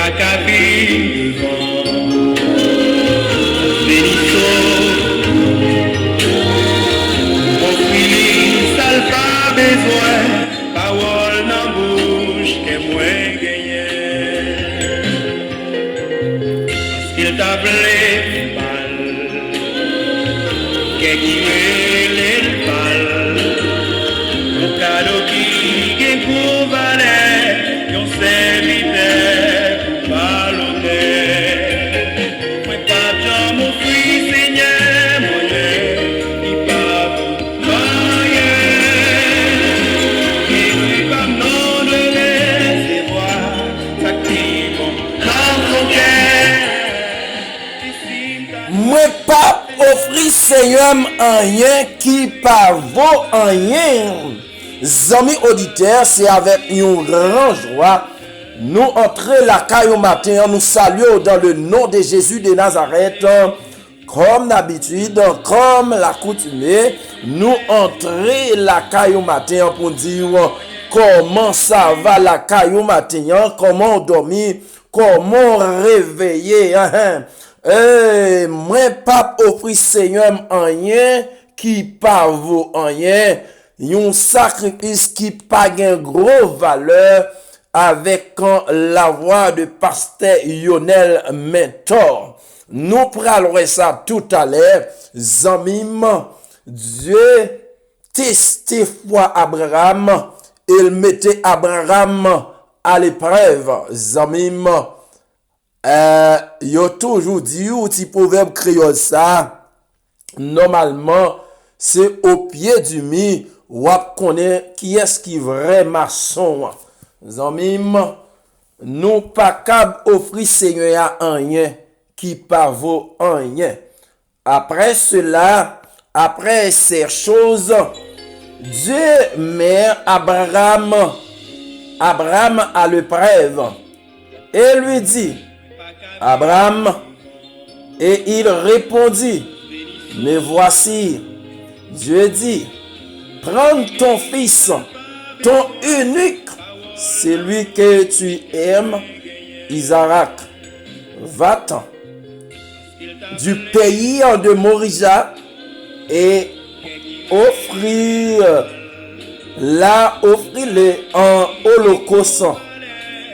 pas qu'à vivre devant. Bénissons, mon fils, ça pas besoin, parole dans bouche, que moi gagné. Parce qu'il t'a blé mal, qu'est qui me mal, mon cadeau qui est pour valer, yon serviteur, valonné. Moi pas dans mon fils, Seigneur, mon Dieu, qui pas vous marier. Jésus pas non de recevoir, ça qui bon dans mon cœur. Moi pas offrir Seigneur rien qui pas vaut rien. Amis auditeurs, c'est avec une grande joie nous entrons la caille au matin, nous saluons dans le nom de Jésus de Nazareth. Comme d'habitude, comme l'accoutumée, nous entrons la caille au matin pour dire comment ça va la caille au matin, comment dormir, comment réveiller. Moi pas offrir Seigneur rien qui pas vaut rien, un sacrifice qui pas gain gros valeur avec la voix de pasteur Lionel Mentor. Nous parlerons ça tout à l'heure. Zamim, Dieu testait foi Abraham, il mettait Abraham à l'épreuve. Zamim, yo toujours dit ou petit proverbe créole ça. Normalement, c'est au pied du mur ou connaît qui est-ce qui vrai maçon. Zamim, nous pas capable offrir Seigneur à rien qui pas vaut rien. Après cela, après ces choses, Dieu met Abraham à l'épreuve et lui dit, Abraham, et il répondit, mais voici, Dieu dit, prends ton fils, ton unique, celui que tu aimes, Isaac, va-t'en du pays de Morija et offris-le en holocauste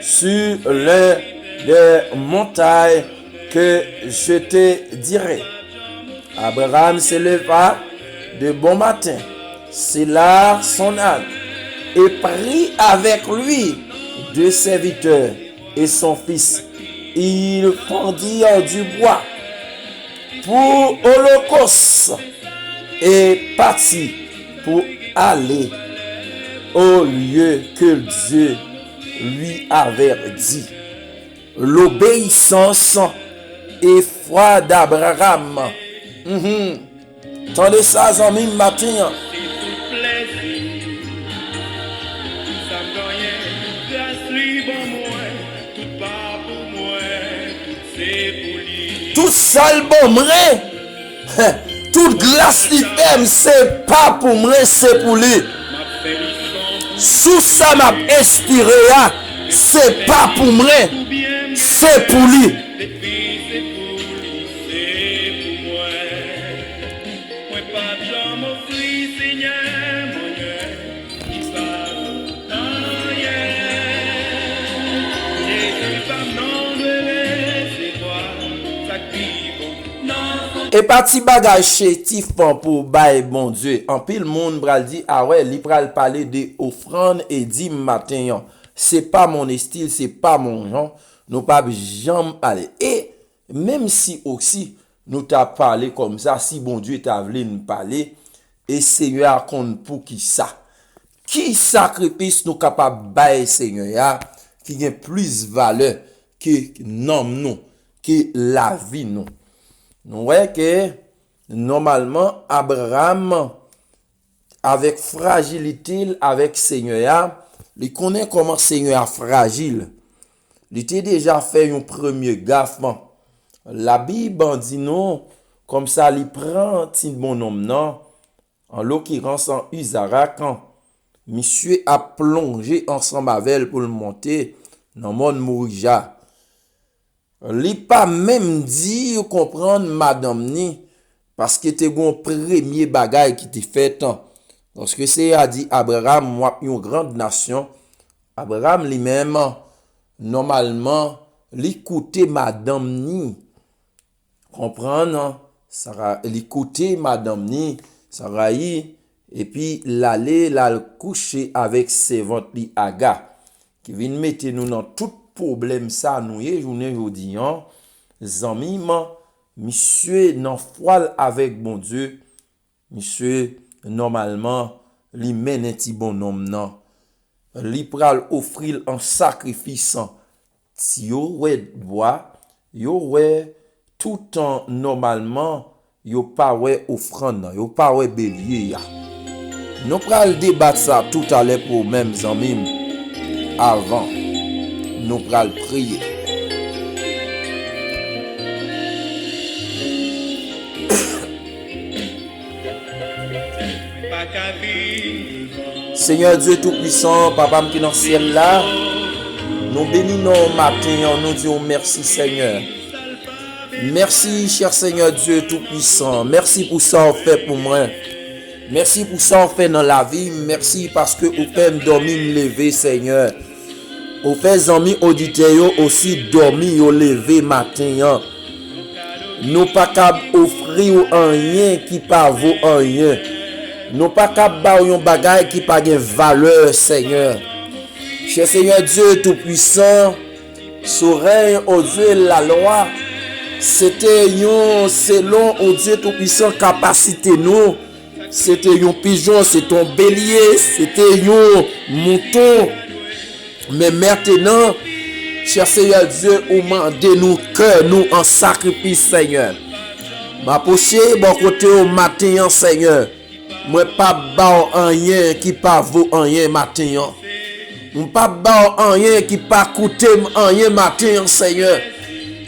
sur l'un des montagnes que je te dirai. Abraham se leva de bon matin, sella son âne et prit avec lui 2 serviteurs et son fils. Ils fendirent du bois pour holocauste et partit pour aller au lieu que Dieu lui avait dit. L'obéissance et foi d'Abraham. Tendez ça, amis, matin. Tout sale bon moi, toute glace li fait, c'est pas pour moi, c'est pour lui. Sous ça m'a inspiré, c'est pas pour moi, c'est pour lui. Et parti bagage chétif pour bail bon Dieu. En pile monde bral dit ah ouais, li pral parler de offrande et dit matin. C'est pas mon style, c'est pas mon genre. Nous pas jamais aller. Et même si aussi nous t'a parlé comme ça, si bon Dieu t'a voulu nous parler, et Seigneur compte pour qui ça? Qui sacrifice nous capable bail Seigneur qui a plus valeur que nom nous, que la vie nous. Nous voyons que normalement Abraham avec fragilité avec Seigneur, il connaît comment Seigneur fragile. Il était déjà fait un premier gaffement. La Bible dit non comme ça il prend petit bonhomme non en l'occurrence en Isaac quand monsieur a plongé ensemble avec elle pour le monter dans le monde Morija. Li pas même dit ou comprendre madame ni parce que te gon premier bagay qui te fait tant. Parce que c'est a dit Abraham moi une grande nation. Abraham lui-même normalement l'écouter madame ni comprendre Sarah l'écouter madame ni Sarai et puis l'aller la coucher avec servante li Aga qui vient mettre nous dans tout problème ça nous y journée jodi an zami monsieur nan foi avec bon Dieu monsieur normalement li mène un petit bonhomme nan li pral offrir un sacrifice si yo ouais bois yo ouais tout temps normalement yo pas ouais offrande yo pas ouais bélier ya nous pral débattre ça tout à l'heure pour même amis avant nous pral prier. Seigneur Dieu Tout-Puissant, Papa qui dans le ciel là, nous bénissons matin, nous disons merci Seigneur. Merci cher Seigneur Dieu Tout-Puissant, merci pour ça on fait pour moi. Merci pour ça on fait dans la vie, merci parce que vous pouvez me dormir, me lever Seigneur. Vous faites amis auditeurs aussi dormir ou lever matin. Nous pas capable offrir rien qui pas vaut rien. Nous pas capable ba un bagage qui pas de valeur Seigneur. Cher Seigneur Dieu Tout-Puissant, souverain au Dieu la loi, c'était selon au Dieu Tout-Puissant capacité nous. C'était un pigeon, c'est un bélier, c'était un mouton. Mais maintenant, cher Seigneur Dieu, ou mandez-nous cœur, nous en sacrifice, Seigneur. Ma poche, bon côté au matin, Seigneur. Moi, pas bao rien qui pas vaut rien matin. Moi, pas bao rien qui pas coûter rien matin, Seigneur.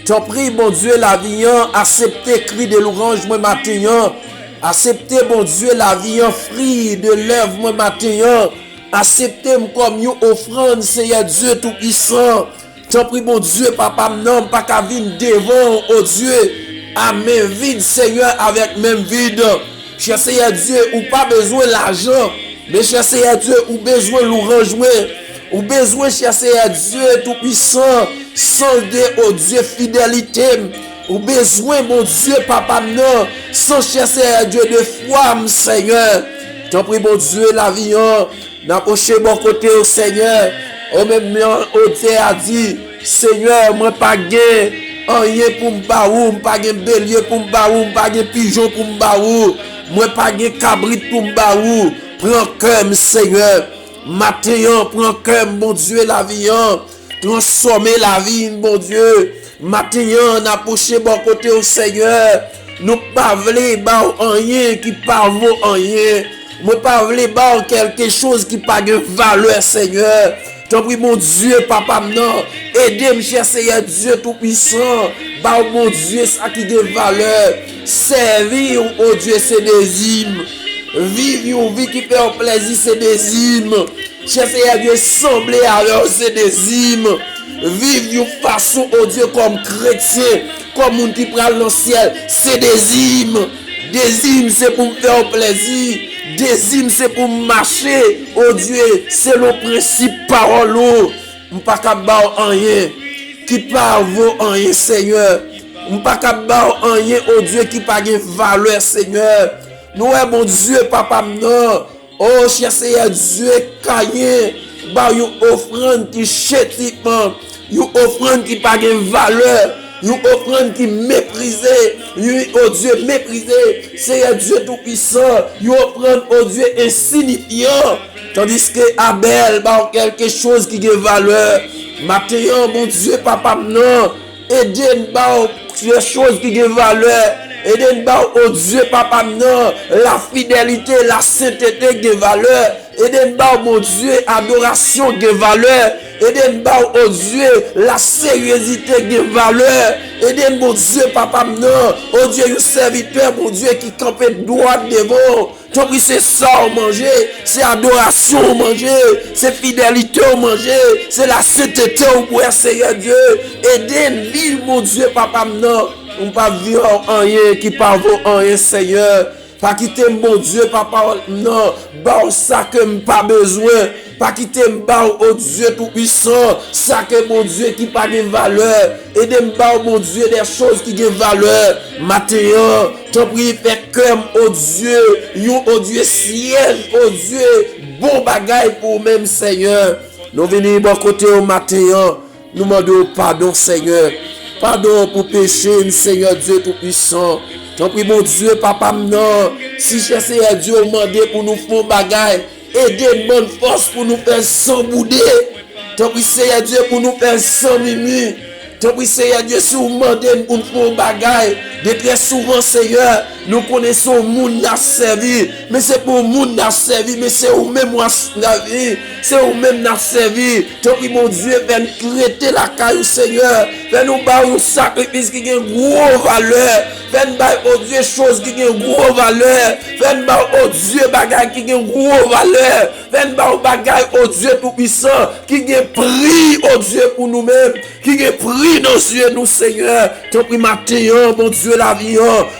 T'en prie, bon Dieu, la vie, acceptez cri de louange, moi, matin. Acceptez, bon Dieu, la vie, fruit de lèvres, moi, matin. Acceptez-moi comme une offrande, Seigneur Dieu Tout-Puissant. T'en prie, bon Dieu, Papa, non, pas qu'à venir devant, oh Dieu, à main vide, Seigneur, avec même vide. Cher Seigneur Dieu, ou pas besoin d'argent, mais cher Seigneur Dieu, ou besoin de l'orange, ou besoin, cher Seigneur Dieu Tout-Puissant, solder, oh Dieu, fidélité. Ou besoin, mon Dieu, Papa, non, sans cher Seigneur Dieu, de foi, Seigneur. T'en prie, bon Dieu, la vie, n'approchez bon côté au Seigneur. Au même temps, Dieu a dit, Seigneur, moi pas gain, rien pour m'baou, pas gain bélier pour m'baou, pas gain pigeon pour m'baou, moi pas gain cabrit pour m'baou. Prends cœur, Seigneur. Matin, prends cœur, mon Dieu, la vie, transformer la vie, mon Dieu. Matin, n'approchez bon côté au Seigneur. Nous pas voulons ba rien qui pas vaut rien. Moi pas voulons ba quelque chose qui pas de valeur, Seigneur. T'en prie, mon Dieu, Papa, non. Aidez-moi, cher Seigneur Dieu Tout-Puissant. Bah, mon Dieu, ça qui de valeur. Servir, oh Dieu, c'est des hymnes. Vivre une vie qui fait un plaisir, c'est des hymnes. Cher Seigneur Dieu, sembler alors, c'est des hymnes. Vivre une façon, oh Dieu, comme chrétien, comme monde qui prend le ciel, c'est des hymnes. Des hymnes, c'est pour me faire plaisir. Des hymnes, c'est pour marcher, oh Dieu, c'est le principe parole. On pas capable rien qui pas vaut rien, Seigneur. On pas capable rien, oh Dieu, qui pas de valeur, Seigneur. Nous, mon Dieu, Papa, non. Oh, cher Seigneur Dieu, cahier, bah, une offrande qui chétivement, une offrande qui pas de valeur. Une offrande qui méprisée, oh Dieu méprisé, Seigneur Dieu Tout-Puissant, une offrande, oh Dieu insignifiant, tandis que Abel, bah, quelque chose qui a valeur. Matin, mon Dieu, Papa, non, aidez-nous, bah, quelque chose qui a valeur. Et de oh Dieu, papa, non, la fidélité, la sainteté qui valeur. Et de mon Dieu, adoration qui valeur. Et de oh Dieu, la sérieuxité qui valeur. Et de mon Dieu, papa, non, oh Dieu, un serviteur, mon Dieu, qui campe droit devant. Donc c'est ça au manger, c'est adoration au manger, c'est fidélité au manger, c'est la sainteté au pouvoir, Seigneur Dieu. Aidez-lui, mon Dieu, papa, non. On pas vivre en rien qui pas vaut en rien, Seigneur. Pas quitter mon Dieu, papa, non. Bah, ça que pas besoin. Pas quitter m'ba au Dieu tout-puissant. Ça que mon Dieu qui pas de valeur. Aidez-moi, mon Dieu, des choses qui ont valeur. Matin, t'en prie, fais comme au Dieu. Au Dieu siège, au Dieu. Bon bagaille pour même, Seigneur. Nous venons bon côté au matin. Nous demandons pardon, Seigneur. Pardon pour pécher, Seigneur Dieu tout-puissant. T'en prie, mon Dieu, papa, non. Si Seigneur Dieu demandé pour nous faire bagaille, aidez-moi force pour nous faire sans bouder. T'en prie, Seigneur Dieu, pour nous faire sans mimi. T'en prie, Seigneur Dieu, si vous demandez pour nous faire bagaille, de très souvent, Seigneur, nous connaissons le monde qui a servi. Mais c'est pour le monde qui a servi, mais c'est vous-même qui a servi. C'est vous-même qui a servi. T'en prie, mon Dieu, fais nous traiter la caille, Seigneur. Fais nous faire un sacrifice qui a une grosse valeur. Fais nous faire, oh Dieu, choses qui ont une grosse valeur. Fais nous faire, oh Dieu, bagaille qui a une grosse valeur. Fais nous faire, bagaille, oh Dieu, tout-puissant, qui a prix, oh Dieu, pour nous-mêmes. Qui a prix dans les yeux, nous, Seigneur. T'en prie, matin, mon Dieu, la vie.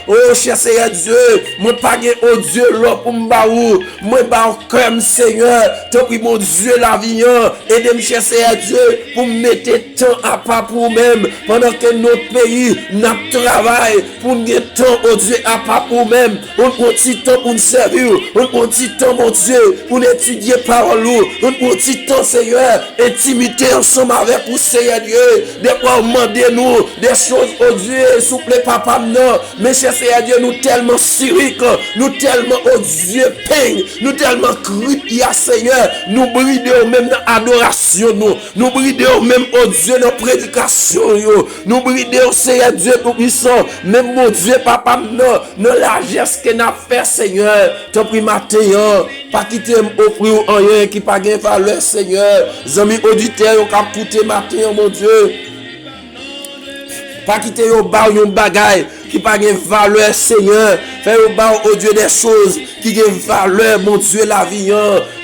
Oh, cher Seigneur Dieu, moi pas oh Dieu, là pour m'baou. Moi ba comme Seigneur. T'en prie, mon Dieu, la vie. Aidez-moi, cher Seigneur Dieu, pour mettre temps à part pour même. Pendant que notre pays n'a travail, pour mettre temps, oh Dieu, à part pour même. On petit temps pour nous servir. On petit temps, mon Dieu, pour étudier parole. On petit temps, Seigneur, intimité ensemble avec vous, Seigneur Dieu. Des fois, demandez-nous des choses, oh Dieu, s'il vous plaît, papa, non. Mais cher Seigneur Dieu, nous tellement syriques, nous tellement, oh Dieu, peigne, nous tellement criés, Seigneur, nous bridons même dans l'adoration, nous bridons même, oh Dieu, dans la prédication, nous bridons, Seigneur Dieu, tout-puissant, même, mon Dieu, papa, non, dans la geste qu'on a fait, Seigneur, t'en prie, matin, pas quitter m'offrir rien qui pas gain valeur, Seigneur, amis auditeurs, qui ont écouté matin, mon Dieu. Pas quitter au bar yon bagaille qui pas de valeur, Seigneur. Fais au bar au Dieu des choses qui ont valeur, mon Dieu, la vie.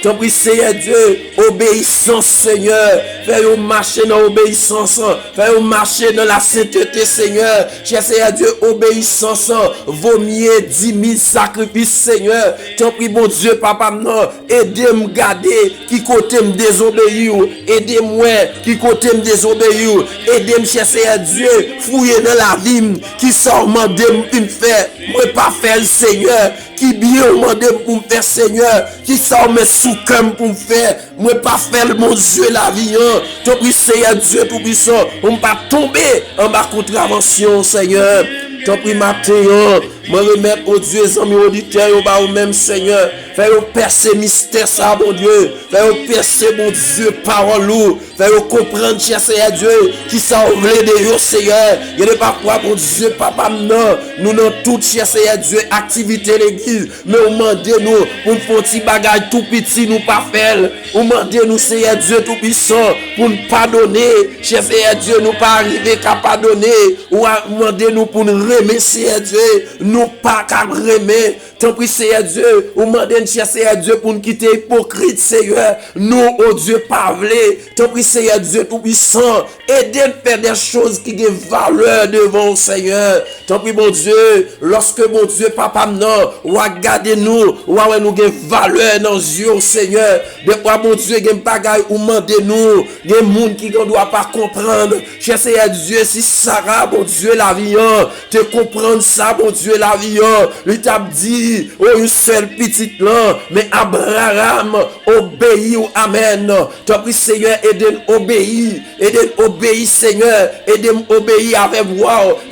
T'en prie, Seigneur Dieu, obéissance, Seigneur. Fais au marcher dans l'obéissance. Fais au marcher dans la sainteté, Seigneur. Cher Seigneur Dieu, obéissance. Vaut mieux 10 000 sacrifices, Seigneur. T'en prie, mon Dieu, papa, non. Aidez-moi garder qui côté me désobéir. Aidez-moi qui côté me désobéir. Aidez-moi, cher Seigneur Dieu, fouiller dans la vie qui sort mandé pour me faire. Moi, pas faire, Seigneur. Qui bien demandé pour me faire, Seigneur. Qui sort mes sous-cœurs pour me faire. Moi, pas faire, mon Dieu, la vie. T'en prie, Seigneur Dieu, tout puissant. On ne pas tomber en bas contravention, Seigneur. T'en prie, matin, moi remettre au Dieu, amis auditeurs, au même, Seigneur. Fais-le percer mystère, ça, mon Dieu. Fais-le percer, mon Dieu, parole. Fais-le comprendre, cher Seigneur Dieu, qui s'envolait de eux, Seigneur. Il n'y a pas quoi, mon Dieu, papa, non. Nous, dans toute, cher Seigneur Dieu, activité l'église. Mais on demande nous, pour nous faire un petit bagage tout petit, nous pas faire. On demande nous, Seigneur Dieu, tout puissant, pour nous pardonner. Cher Seigneur Dieu, nous pas arriver qu'à pardonner. Ou demande nous pour nous remettre, Seigneur Dieu, nous pas qu'à remettre. Tant pis, Seigneur Dieu, ou demandez cher Seigneur Dieu pour nous quitter hypocrite, Seigneur. Nous, oh Dieu, pas vle. Tant pis, Seigneur Dieu, tout puissant. Aidez nous faire des choses qui ont valeur devant, Seigneur. Tant pis, mon Dieu, lorsque mon Dieu, papa, non, ou regardez nous, ou nous avons valeur dans les yeux, Seigneur. Des fois, mon Dieu, il y a des bagailles ou demandez nous, il y a des gens qui ne doivent pas comprendre. Cher Seigneur Dieu, si Sarah, mon Dieu, la vie, te comprendre ça, mon Dieu, la vie, lui t'a dit, obéit, oh, une seule petite là, mais Abraham obéit, oh, amen. T'en prie, Seigneur, aidez-nous obéir, Seigneur, aidez-nous obéir avec vous,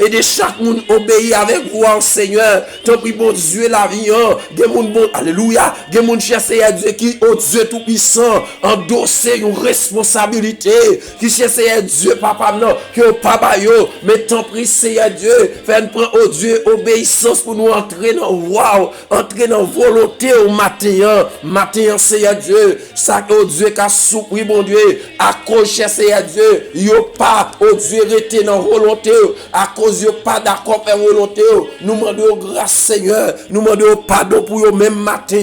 aidez chaque monde obéir avec vous, Seigneur. T'en prie, bon Dieu, la vie, des monde bon, alléluia, des monde chercher à Dieu qui, oh Dieu tout-puissant, endosser une responsabilité, qui cherche à Dieu, papa, non, que papa, yo, mais t'en prie, Seigneur Dieu, fais-nous prendre, oh Dieu, obéissance pour nous entrer dans, wow, entrer dans volonté au matin, Seigneur Dieu, ça, oh Dieu, qu'a soupri, bon Dieu, accroché, Seigneur Dieu, yo pas, oh Dieu, rester dans volonté, à cause yo pas d'accord avec volonté, nous demandons grâce, Seigneur, nous demandons pardon pour yo même matin,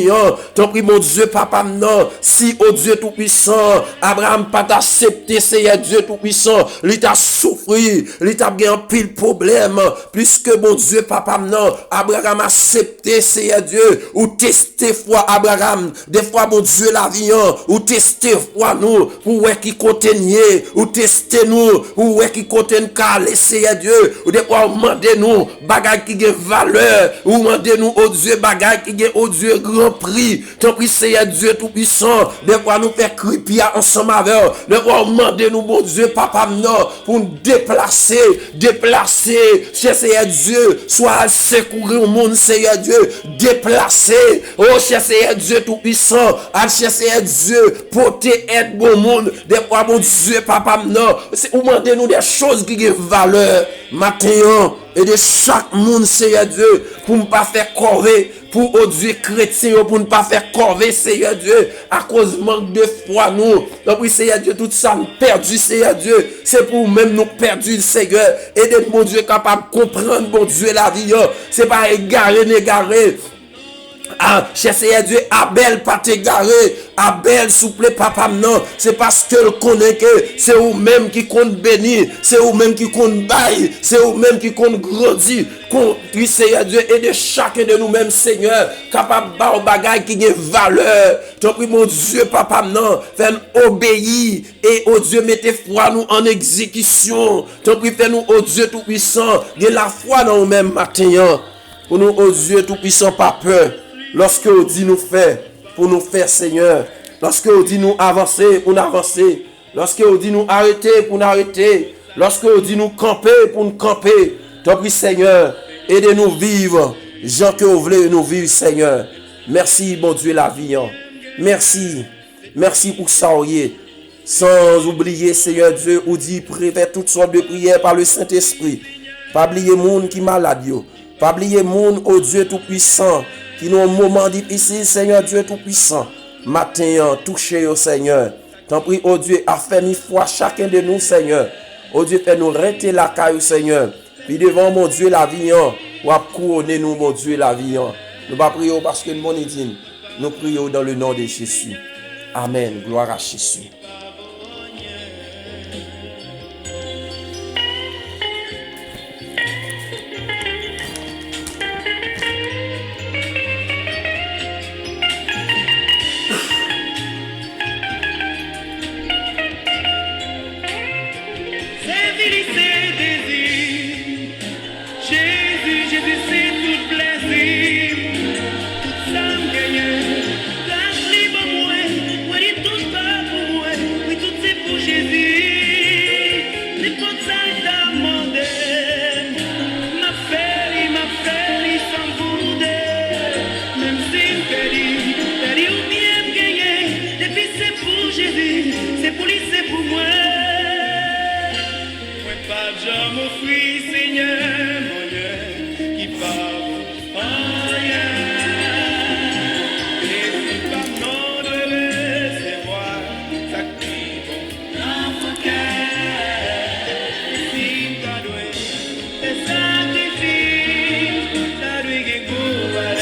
t'en prie, mon Dieu, papa, non, si, oh Dieu tout-puissant, Abraham pas accepté, Seigneur Dieu tout-puissant, il t'a souffri, il t'a bien pile problème, puisque, mon Dieu, papa, non, Abraham a accepté, Seigneur Dieu, ou tester foi Abraham, des fois, mon Dieu, la vie, ou tester foi nous, ou ouais qui contenait, ou tester nous, ou ouais qui contenait calé, Seigneur Dieu, ou des fois, demandez nous, bagage qui a valeur, ou demandez nous, oh Dieu, bagage qui a, oh Dieu, grand prix, ton prix, Seigneur Dieu tout-puissant, des fois, nous faire cripia ensemble avec, des fois, demandez nous, mon Dieu, papa, non, pour nous déplacer, cher Seigneur Dieu, soit secourir au monde, Seigneur Dieu, déplacer, oh cher Seigneur Dieu tout-puissant, cher Seigneur Dieu, porter aide au monde, des fois, mon Dieu, papa, non, c'est ou demandez nous des choses qui ont valeur, matin, et de chaque monde, Seigneur Dieu, pour ne pas faire corver, pour, oh Dieu, chrétien, pour ne pas faire corver, Seigneur Dieu, à cause manque de foi, nous. Donc, oui, Seigneur Dieu, tout ça nous perdu, Seigneur Dieu, c'est pour même nous perdu, Seigneur. Aidez, mon Dieu, capable de comprendre, mon Dieu, la vie, c'est pas égaré, négaré. Ah, cher Seigneur Dieu, Abel pas t'égarer, Abel souple papa non, c'est parce que le connaît que c'est vous-même qui compte bénir, c'est vous-même qui compte bailler, c'est vous-même qui compte grandir, contre Seigneur Dieu et de chacun de nous-mêmes Seigneur, capable de bagaille qui a valeur. T'en prie mon Dieu papa non, fais-nous obéir et oh Dieu mettez foi nous en exécution. T'en prie fais-nous oh Dieu tout puissant, de la foi dans nous-mêmes matin. Pour nous oh Dieu tout puissant pas peur. Lorsque on dit nous faire, pour nous faire, Seigneur. Lorsque on dit nous avancer, pour nous avancer. Lorsque on dit nous arrêter, pour nous arrêter. Lorsque on dit nous camper, pour nous camper. T'en prie, Seigneur, aidez-nous vivre. Jean que vous voulez nous vivre, Seigneur. Merci, bon Dieu, la vie. Merci. Merci pour ça, sans oublier, Seigneur Dieu, ou dit, préfère toutes sortes de prières par le Saint-Esprit. Pas oublier monde qui est malade. Pas oublier monde, oh Dieu tout-puissant. Qui nous un moment difficile, Seigneur Dieu tout-puissant. Matin, touchez au Seigneur. T'en prie, oh Dieu, a fait une foi chacun de nous, Seigneur. Oh Dieu, fais nous rester la caille, Seigneur. Puis devant mon Dieu, la vie, ou à couronner nous, mon Dieu, la vie. Nous pas prions parce que nous dit. Nous prions dans le nom de Jésus. Amen. Gloire à Jésus.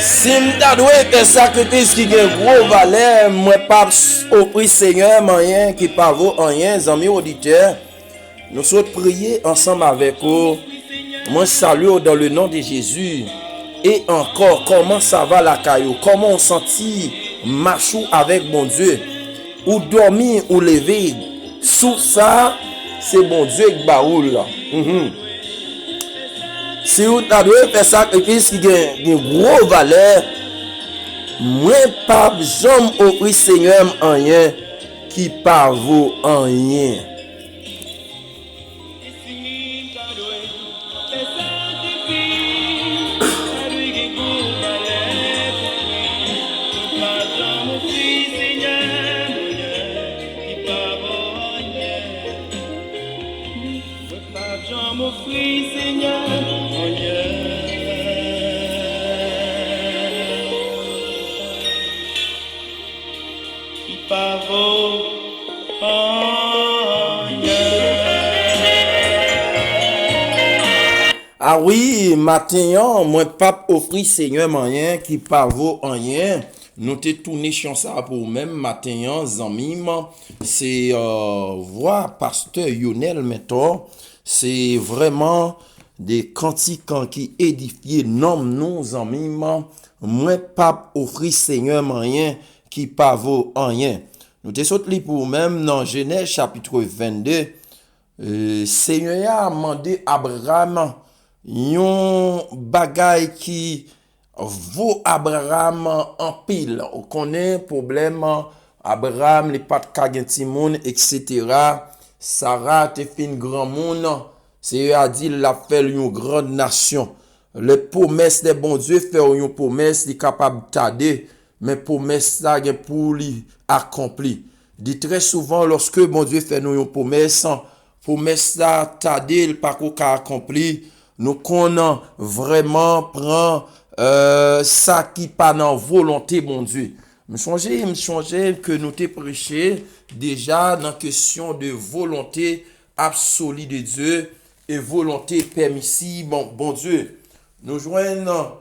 Si m'ta doué faire sacrifice qui a gros valeur, moi pas au prix Seigneur, rien qui pas vaut rien, amis auditeurs. Nous souhaitons prier ensemble avec vous. Moi salue dans le nom de Jésus. Et encore, comment ça va la caillou? Comment on sentit marchou avec mon Dieu? Ou dormir ou lever? Sous ça, c'est mon Dieu qui baoule là. Si vous avez fait sacrifice qui a une grosse valeur, Moi pas jamais offrir Seigneur rien qui pas vaut rien. Ah oui, matin, moi pas offrir Seigneur rien qui pas vaut rien. Nous te tourné chance ça pour même matin, zanmim, c'est voix pasteur Yonel Mentor, c'est vraiment des cantiques qui édifient nom nous zanmim, moi pas offrir Seigneur rien qui pas vaut rien. Nous te saute pour même dans Genèse chapitre 22, Seigneur a demandé à Abraham yon bagay qui vaut Abraham en pile. On connaît problème Abraham, les pas de gen ti moun, etc. Sarah te fin grand monde. C'est a dit la fait une grande nation. Les promesses des bon Dieu faire une promesse, li capable tarder, mais promesse ça gen pour li accompli. Dit très souvent lorsque bon Dieu fait nous une promesse ça tarder, il pas qu'on accompli. Nous qu'on vraiment prend ça qui pas dans volonté bon Dieu. Me songe que nous t'ai prêché déjà dans question de volonté absolue de Dieu et volonté permissive bon Dieu. Nous joignons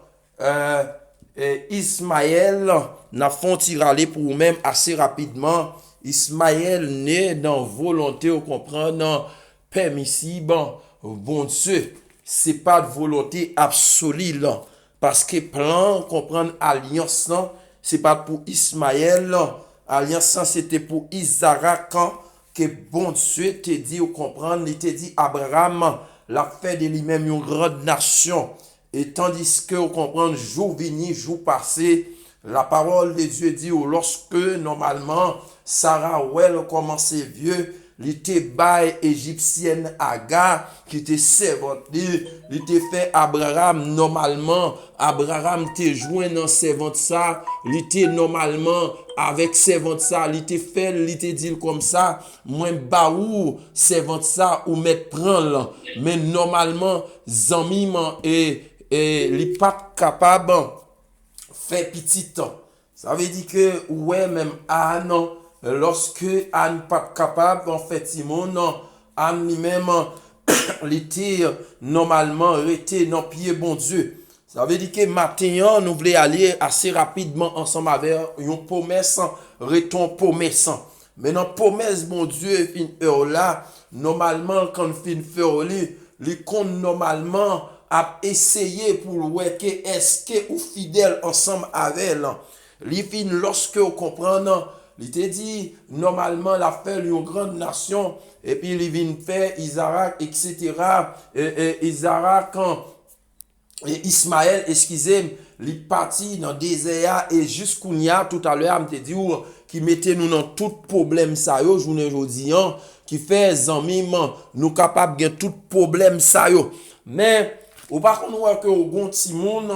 Ismaël n'a font tirer pour même assez rapidement. Ismaël né dans volonté au comprendre permissive bon Dieu. C'est pas de volonté absolue là. Parce que plan, comprendre alliance, c'est pas pour Ismaël, alliance, c'était pour Isaac, que bon Dieu te dit, ou comprendre, il te dit, Abraham, l'a fait de lui-même une grande nation. Et tandis que, vous comprenez, jour venu, jour passé, la parole de Dieu dit, ou lorsque, normalement, Sarah, elle commençait vieux, l'été bail égyptienne Agar qui était servante l'été fait Abraham normalement Abraham te joint dans servante ça l'été normalement avec servante ça l'été fait l'été dit comme ça moi baou servante ça ou mettre prendre mais normalement zanmim et li pas capable faire petit temps ça veut dire que ouais même non lorsque Anne pas capable en fait Simon Anne lui-même l'été normalement était dans pied bon Dieu ça veut dire que matin nous voulons aller assez rapidement ensemble avec une promesse reton promesse mais dans promesse bon Dieu fin heure là normalement quand fin faire les compte normalement a essayé pour ouais que est-ce que ou fidèle ensemble avec elle les fin lorsque vous comprenez il te dit, normalement, la fait une grande nation, et puis il vient faire Isaac, etc. Isaac, et Ismaël, excusez-moi, il parti dans le désert, et jusqu'où il y a tout à l'heure, il te dit, qui mettait nous dans tout problème, ça, yo, journée aujourd'hui, qui fait, zanmim, nous capables de tout problème, ça, yo. Mais, ou par contre, que au gon ti moun,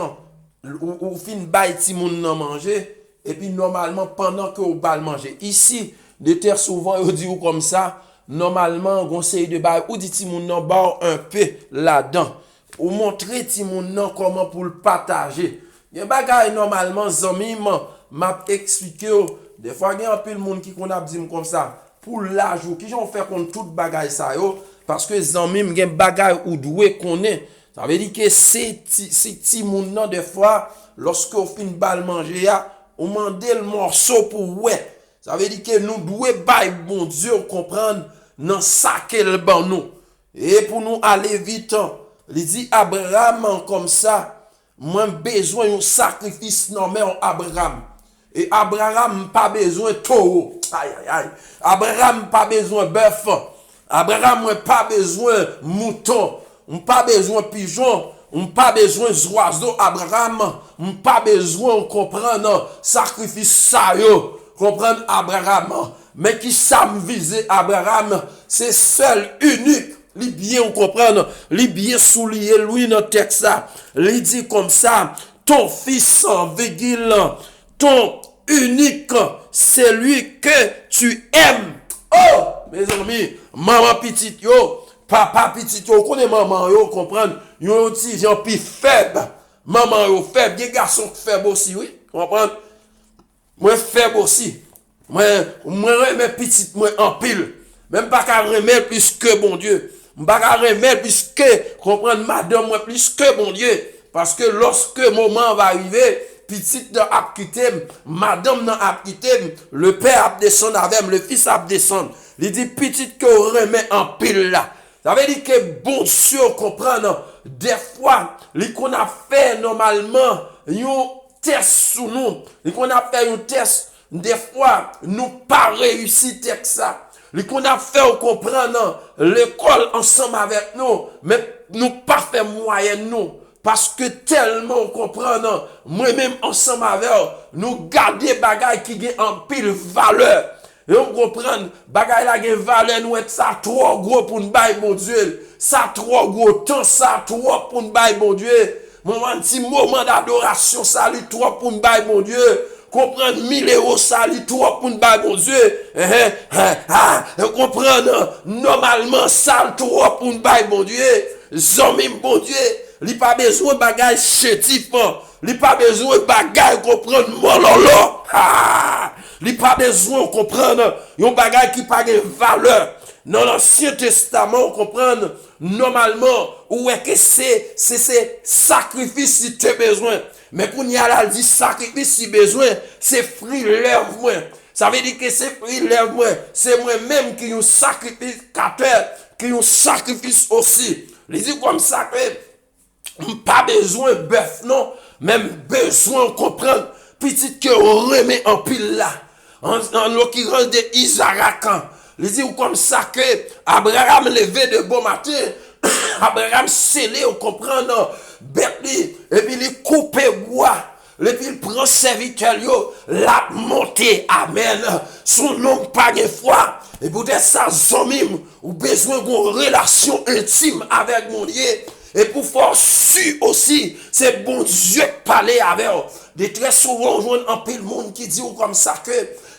ou fin bay ti moun nan manger, et puis normalement pendant que vous bal manger ici de terre souvent on dit ou comme ça normalement conseil de bail ou dit ti moun nan ba un peu là-dedans ou montrer ti moun nan comment pour le partager y bagay normalement zanmim m'a expliqué des fois il y a un peu le monde qui qu'on a dit comme ça pour l'argent qui j'en fait contre toute bagay ça yo parce que zanmim gen bagay ou doué connaît ça veut dire que c'est ti moun nan des fois lorsque on fin bal manger ya on mande le morceau pour ouais. Ça veut dire que nous devons bailler bon Dieu comprendre dans ça qu'elle ban nous. Et pour nous aller vite, il dit Abraham comme ça, moi besoin un sacrifice normal Abraham. Et Abraham pas besoin de taureau. Aïe aïe aïe. Abraham pas besoin de bœuf. Abraham pas besoin de mouton. On pas besoin de pigeon. On pas besoin d'oiseau Abraham, on pas besoin de comprendre sacrifice ça yo, comprendre Abraham, mais qui ça me visait Abraham, c'est seul unique. Li bien comprendre, li bien souligner lui dans texte ça. Li dit comme ça, ton fils sans virgule, ton unique, c'est lui que tu aimes. Oh, mes amis, maman petite yo, papa petite yo, connaît maman yo, comprendre, yo petit gens plus faible. Maman yo faible, des garçons faibles aussi, oui, comprendre. Moi faible aussi. Moi remets petite moi en pile. Même pas qu'à remettre plus que bon Dieu. Pas qu'à remettre plus que comprendre madame moi plus que bon Dieu. Parce que lorsque le moment va arriver, petite dans a quitté, madame dans a quitté, le père a descendu avec le fils a descendu. Il dit petite que remet en pile là. Ça veut dire que bon Dieu comprendre des fois, ce qu'on a fait normalement, un test sur nous, ce qu'on a fait un test, des fois, nous pas réussi texte ça. Ce qu'on a fait comprendre l'école ensemble avec nous, mais nous pas fait moyen nous. Parce que tellement on comprend, moi-même ensemble avec nous garder bagaille qui gagne en pile valeur. Et on comprend, bagaille la gagne valeur, nous être ça trop gros pour nous bailler mon Dieu. Ça trop gros, tant ça trop pour nous bailler mon Dieu. Moment d'adoration, ça lui trop pour nous bailler mon Dieu. Comprendre 1000 euros, ça lui trop pour nous bailler mon Dieu. Comprendre, normalement, ça trop pour nous bailler mon Dieu. Zombie mon Dieu. Li pas besoin bagay chétif, li pas besoin bagay comprendre mololo. Li pas besoin comprendre yon bagay qui pas de valeur. Dans l'Ancien Testament, on comprend normalement où est que c'est sacrifice si tu as besoin. Mais pour y aller dit sacrifice si besoin, c'est fruit lève moi. Ça veut dire que c'est fruit lève moi, c'est moi-même qui yon sacrificateur, qui yon sacrifice aussi. Il dit comme ça que pas besoin de bœuf, non, même besoin de comprendre, petit que remet en pile là, en l'occurrence de Isaac. Il dit comme ça que Abraham levé de bon matin, Abraham scellé, on comprend, bête, et puis il coupe bois, et puis il prend serviteur, la montée, amen, son nom pas de foi, et pour ça, zomim, ou besoin d'une relation intime avec mon Dieu. Et pour faire su aussi, c'est bon Dieu parler avec eux. De très souvent, on voit un peu le monde qui dit comme ça que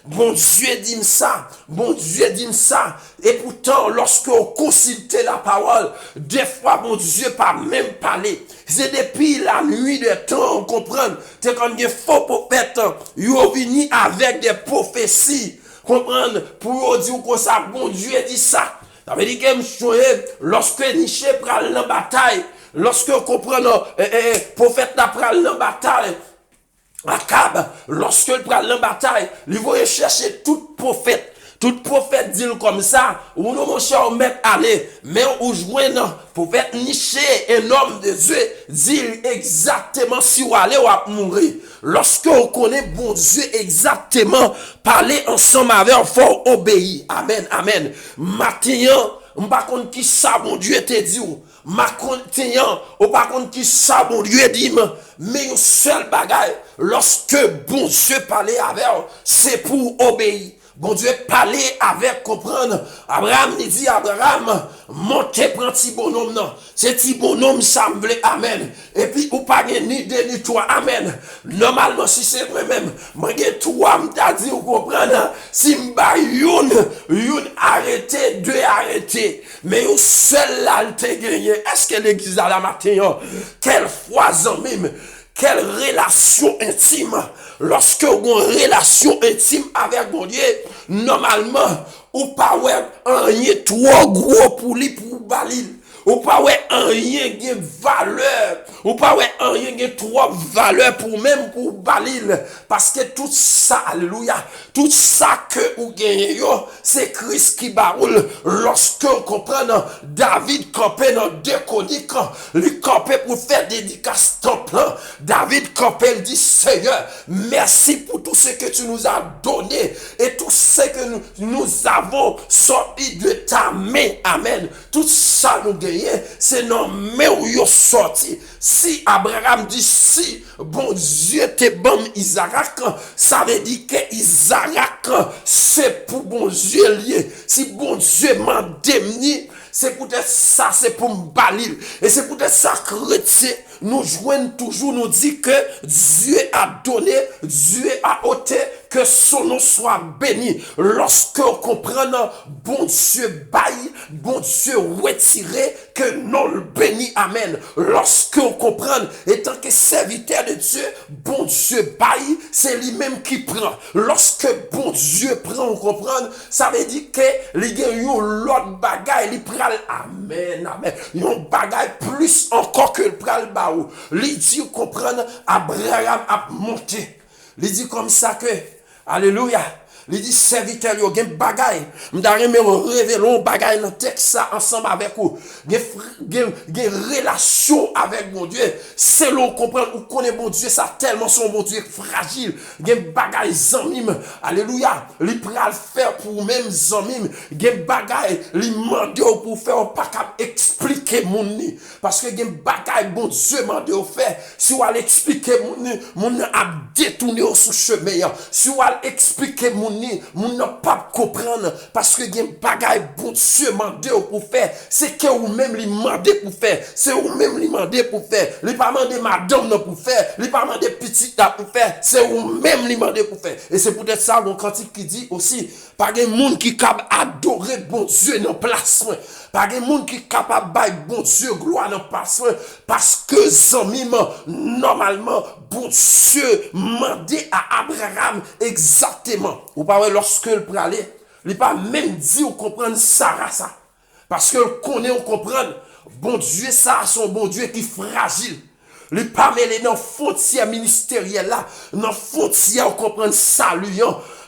bon Dieu dit ça, bon Dieu dit ça. Et pourtant, lorsque on consulte la parole, des fois, bon Dieu pas même parler. C'est depuis la nuit de temps, on comprend. C'est comme des faux prophètes, ils ont venu avec des prophéties. Comprendre, pour dire que ça, bon Dieu dit ça. Ça veut dire que lorsque Nietzsche prend la bataille, lorsque on comprend prophète n'a pris la bataille, Akab, lorsque il prend la bataille, il va chercher tout prophète dit comme ça, ou non mon cher maître aller, mais où joindre prophète Nietzsche, un homme de Dieu, dit exactement si vous allez ou mourir. Lorsque on connaît bon Dieu exactement, parler ensemble avec un fort obéir. Amen, amen. Maintenant, on pas contre qui ça bon Dieu te dit ou. Maintenant, on pas contre qui ça bon Dieu dit mais un seul bagage, lorsque bon Dieu parlait avec, c'est pour obéir. Bon Dieu parlait avec, comprendre. Abraham, il dit Abraham, montez, prends petit bonhomme, non. C'est petit bonhomme, ça me plaît, amen. Et puis, ou pas ni deux, ni trois, amen. Normalement, si c'est moi-même, moi, trois, m'ta dit, vous comprenez, si m'ba youn arrêté, deux arrêté. Mais yon seul là, te gagné. Est-ce que l'église à la matin, quelle fois en même, quelle relation intime. Lorsque vous avez une relation intime avec mon Dieu, normalement, ou pas un rien trop gros pour lui, pour balil. Ou pas un rien qui valeur. Ou pas un rien qui trop valeur pour même pour balil. Parce que tout ça, alléluia, tout ça que vous gagnez, c'est Christ qui baroule. Lorsque vous comprenez, David campait dans 2 Chroniques, lui campait pour faire dédicace temple. David campait, il dit, Seigneur, merci pour tout ce que tu nous as donné et tout ce que nous avons sorti de ta main. Amen. Tout ça nous gagne. gagné, c'est non mais où yo sorti. Si Abraham dit si bon Dieu te bon Isaac, ça veut dire que Isaac c'est pour bon Dieu lié. Si bon Dieu m'a démuni, c'est peut-être ça, c'est pour me balir. Et c'est peut-être ça, chrétien, nous joignent toujours, nous dit que Dieu a donné, Dieu a ôté, que son nom soit béni. Lorsque on comprend, bon Dieu baille, bon Dieu retiré, que non le béni, amen. Lorsque on comprend, étant que serviteur de Dieu, bon Dieu baille, c'est lui-même qui prend. Lorsque bon Dieu prend, on comprend, ça veut dire que il y a l'autre bagaille, il prend, amen, amen. Yon bagaille plus encore que le pral baou. Il dit, comprendre, Abraham a monté. Il dit comme ça que, alléluia. Il dit, serviteur, yo, gen bagay. M'dare me révélon bagay dans texte ça ensemble avec vous. Gen relation avec mon Dieu. C'est l'on comprend, ou connaît mon Dieu, ça tellement son bon Dieu fragile. Gen bagay zanmim. Alléluia. Li pral faire pour même zanmim. Gen bagay, li mande pour faire, pas capable expliquer mon ni. Parce que gen bagay, bon Dieu mande au faire. Si ou al expliquer mon ni a détourné au sous chemin. Si ou al expliquer mon n'a pas comprendre parce que gen bagay bon Dieu mandé pour faire, c'est que ou même li mandé pour faire, c'est ou même li mandé pour faire, li pas mandé madame pour faire, li pas mandé petite pour faire, c'est ou même li mandé pour faire. Et c'est peut-être ça mon cantique qui dit aussi, pas gen monde qui capable adorer bon Dieu dans place, pas gen monde qui capable bailler bon Dieu gloire dans place, parce que zanmim normalement bon Dieu mandé à Abraham exactement. Ou pas lorsque le pralé, il pas même dit ou comprendre Sarah ça. Parce que le connaît ou comprendre bon Dieu ça son bon Dieu qui fragile. Il pas mêlé dans frontière ministérielle là, dans frontière ou comprendre salut,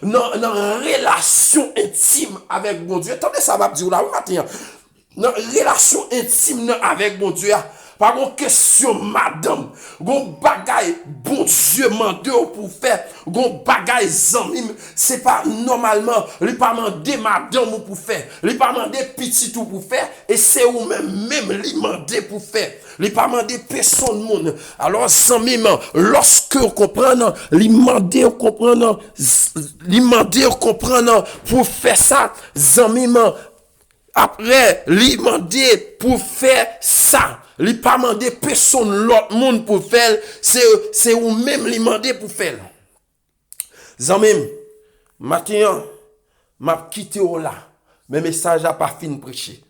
dans relation intime avec bon Dieu. Attendez ça va dire là matin. Dans relation intime avec bon Dieu. Pas une question, madame. Gon bagay, bon Dieu mande pour faire. Gon bagay zanmim, c'est pas normalement. Li pas mandé madame pour faire. Li pas mandé petit tout pour faire. Et c'est ou même li mandé pour faire. Li pas mandé personne monde. Alors zanmim, lorsque vous comprenez, li mandé comprendre, li mandé comprendre pour faire ça, zanmim. Après, li mandé pour faire ça. Li pas mandé personne l'autre monde pour faire, c'est ou même li mandé pour faire. Zanmim, matin, m'a quitté là. Mes messages a pas fini prêcher.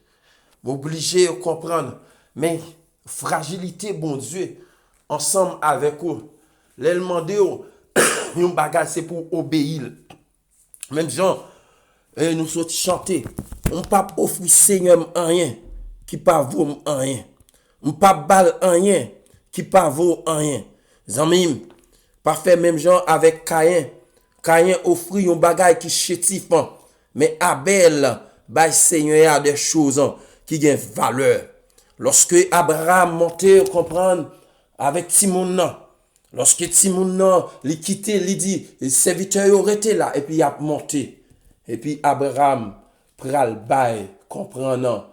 Obligé de comprendre, mais fragilité bon Dieu ensemble avec vous. L'elle mandé un bagage c'est pour obéir. Même gens nous sommes chanter, on pas offrir Seigneur rien qui pas vaut rien. On pas bal rien qui pas vaut rien. Zanmim, pas faire même genre avec Caïn. Caïn offrit un bagage qui chétif, mais Abel bay Seigneur a des choses qui ont valeur. Lorsque Abraham montait comprendre avec Timon, lorsque Timon li quitté, li dit, le serviteur aurait été là et puis il a monté. Et puis Abraham pral bay comprendre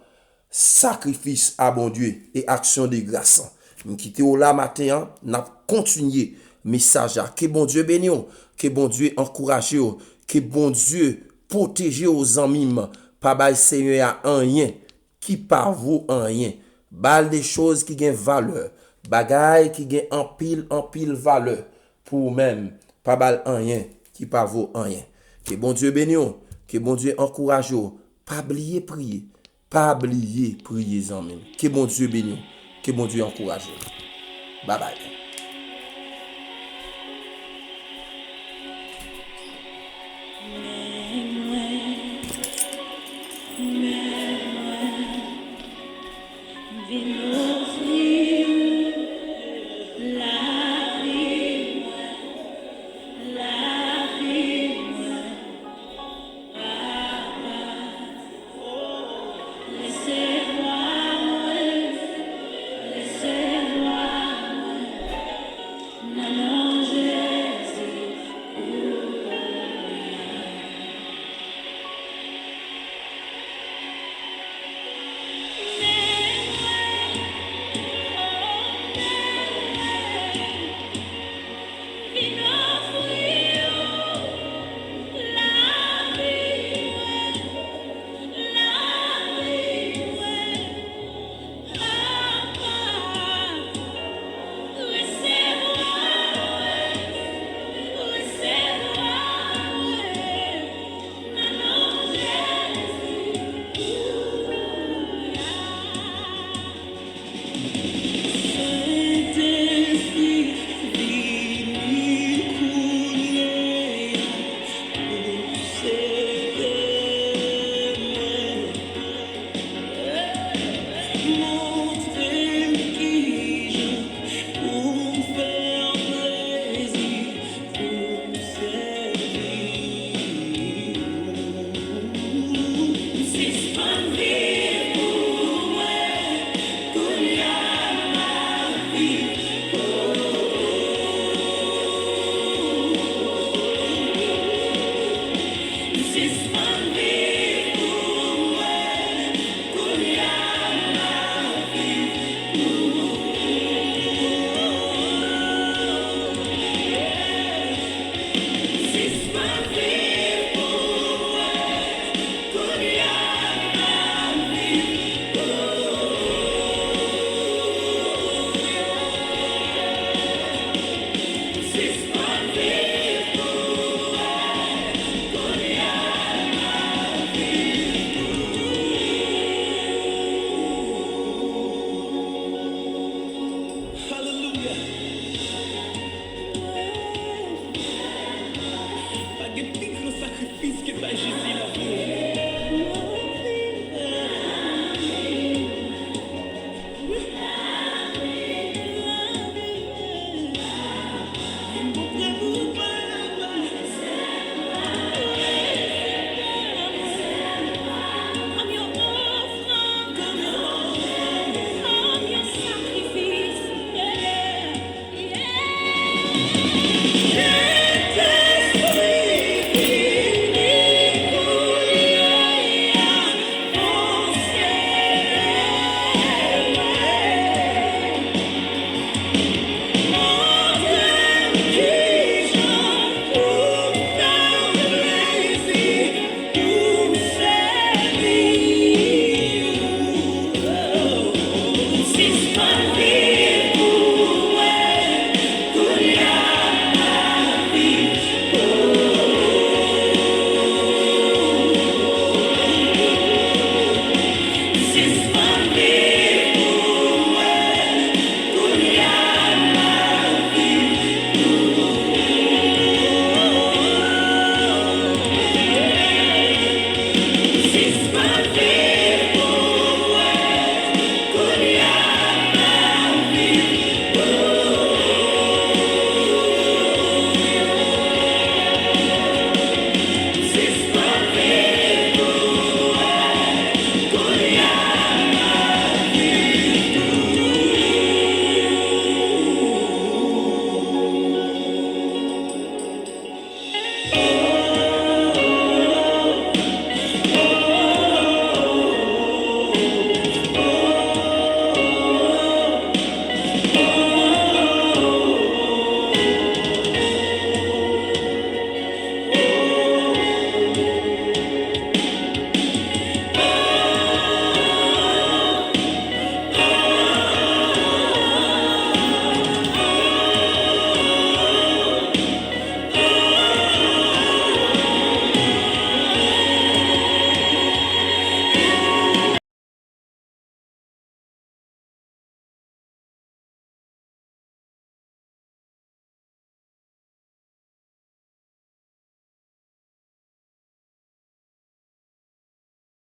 sacrifice à bon Dieu et action de grâce. Nous quittons là matin, n'a continué message que bon Dieu bénisse, que bon Dieu encourage, que bon Dieu protège aux amis, pas bail Seigneur à rien qui pas vaut rien. Bal des choses qui gagnent valeur, bagaille qui gagnent en pile valeur pour même pas bal rien qui pas vaut rien. Que bon Dieu bénisse, que bon Dieu encourage, pas oublier prier. Pas oublier prier en même. Que bon Dieu bénisse. Que bon Dieu encourage. Bye bye.